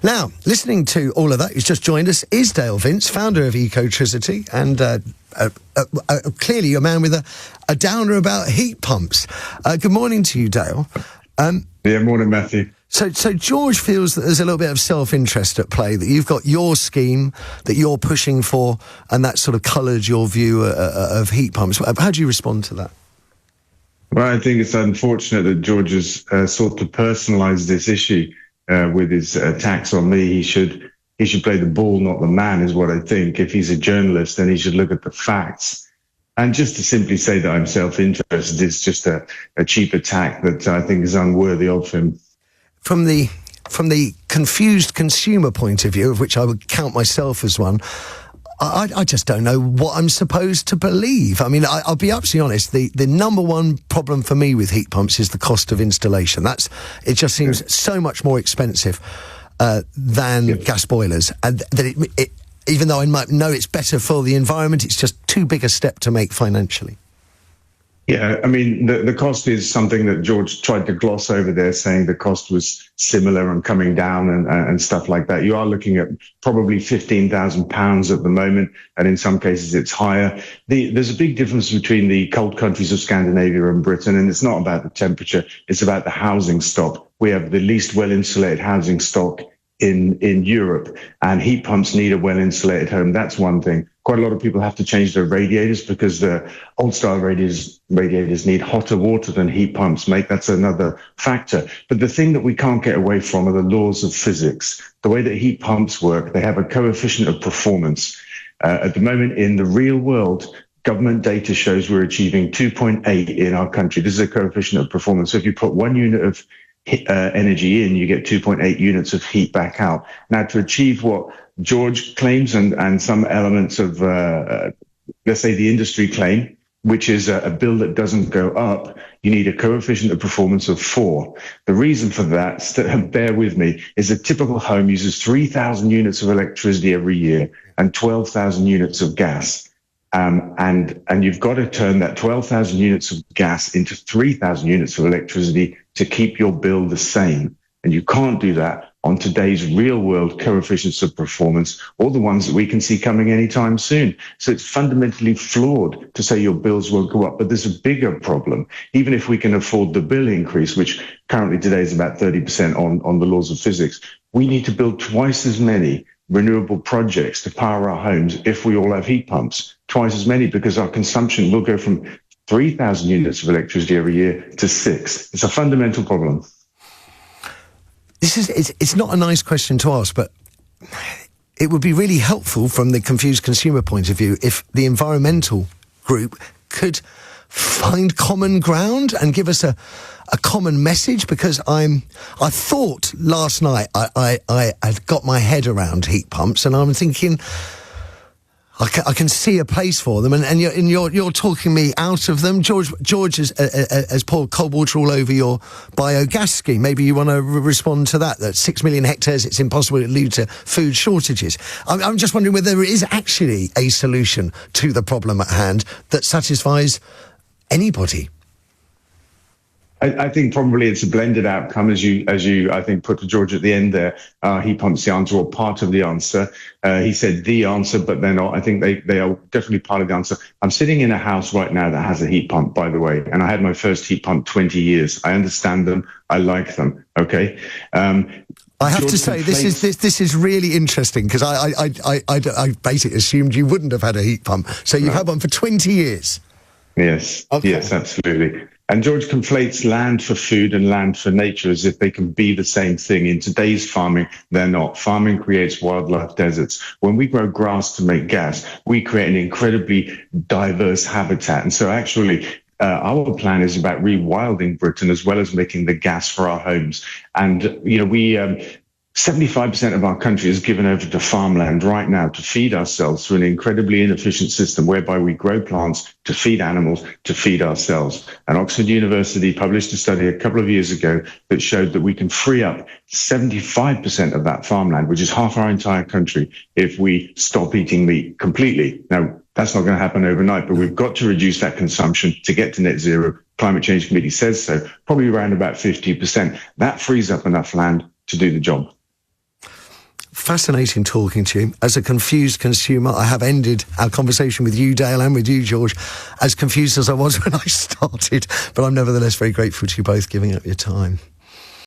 Now, listening to all of that, who's just joined us, is Dale Vince, founder of Ecotricity, and clearly a man with a downer about heat pumps. Good morning to you, Dale. Morning, Matthew. So George feels that there's a little bit of self-interest at play, that you've got your scheme that you're pushing for, and that sort of coloured your view of heat pumps. How do you respond to that? Well, I think it's unfortunate that George has sought to personalise this issue with his attacks on me. He should play the ball, not the man, is what I think. If he's a journalist, then he should look at the facts. And just to simply say that I'm self-interested is just a cheap attack that I think is unworthy of him. From the confused consumer point of view, of which I would count myself as one, I just don't know what I'm supposed to believe. I mean, I'll be absolutely honest. The number one problem for me with heat pumps is the cost of installation. It just seems so much more expensive than gas boilers, and that it even though I might know it's better for the environment, it's just too big a step to make financially. Yeah, I mean, the cost is something that George tried to gloss over there, saying the cost was similar and coming down and stuff like that. You are looking at probably £15,000 at the moment, and in some cases it's higher. There's a big difference between the cold countries of Scandinavia and Britain, and it's not about the temperature, it's about the housing stock. We have the least well-insulated housing stock in Europe, and heat pumps need a well-insulated home. That's one thing. Quite a lot of people have to change their radiators because the old-style radiators need hotter water than heat pumps make. That's another factor. But the thing that we can't get away from are the laws of physics. The way that heat pumps work, they have a coefficient of performance. At the moment, in the real world, government data shows we're achieving 2.8 in our country. This is a coefficient of performance. So if you put 1 unit of energy in, you get 2.8 units of heat back out. Now, to achieve what George claims and some elements of, let's say, the industry claim, which is a bill that doesn't go up, you need a coefficient of performance of 4. The reason for that, bear with me, is a typical home uses 3,000 units of electricity every year and 12,000 units of gas. And you've got to turn that 12,000 units of gas into 3,000 units of electricity to keep your bill the same. And you can't do that on today's real-world coefficients of performance, or the ones that we can see coming anytime soon. So it's fundamentally flawed to say your bills won't go up. But there's a bigger problem. Even if we can afford the bill increase, which currently today is about 30% on the laws of physics, we need to build twice as many renewable projects to power our homes if we all have heat pumps. Twice as many, because our consumption will go from 3,000 units of electricity every year to 6. It's a fundamental problem. It's not a nice question to ask, but it would be really helpful from the confused consumer point of view if the environmental group could find common ground and give us a common message, because I thought last night I had got my head around heat pumps, and I'm thinking I can see a place for them, and you're talking me out of them. George has poured cold water all over your biogas scheme. Maybe you want to respond to that 6 million hectares, it's impossible to lead to food shortages. I'm just wondering whether there is actually a solution to the problem at hand that satisfies anybody. I think probably it's a blended outcome, as you I think put to George at the end there. Heat pumps the answer, or part of the answer. He said the answer, but they're not. I think they are definitely part of the answer. I'm sitting in a house right now that has a heat pump, by the way, and I had my first heat pump 20 years. I understand them. I like them. Okay. I have to say, this is really interesting, because I basically assumed you wouldn't have had a heat pump. So you've had one for 20 years. Yes. Okay. Yes, absolutely. And George conflates land for food and land for nature as if they can be the same thing. In today's farming, they're not. Farming creates wildlife deserts. When we grow grass to make gas, we create an incredibly diverse habitat. And so actually, our plan is about rewilding Britain as well as making the gas for our homes. And, 75% of our country is given over to farmland right now to feed ourselves through an incredibly inefficient system whereby we grow plants to feed animals, to feed ourselves. And Oxford University published a study a couple of years ago that showed that we can free up 75% of that farmland, which is half our entire country, if we stop eating meat completely. Now, that's not going to happen overnight, but we've got to reduce that consumption to get to net zero. Climate Change Committee says so, probably around about 50%. That frees up enough land to do the job. fascinating talking to you. As a confused consumer, I have ended our conversation with you, Dale, and with you, George, as confused as I was when I started. But I'm nevertheless very grateful to you both giving up your time.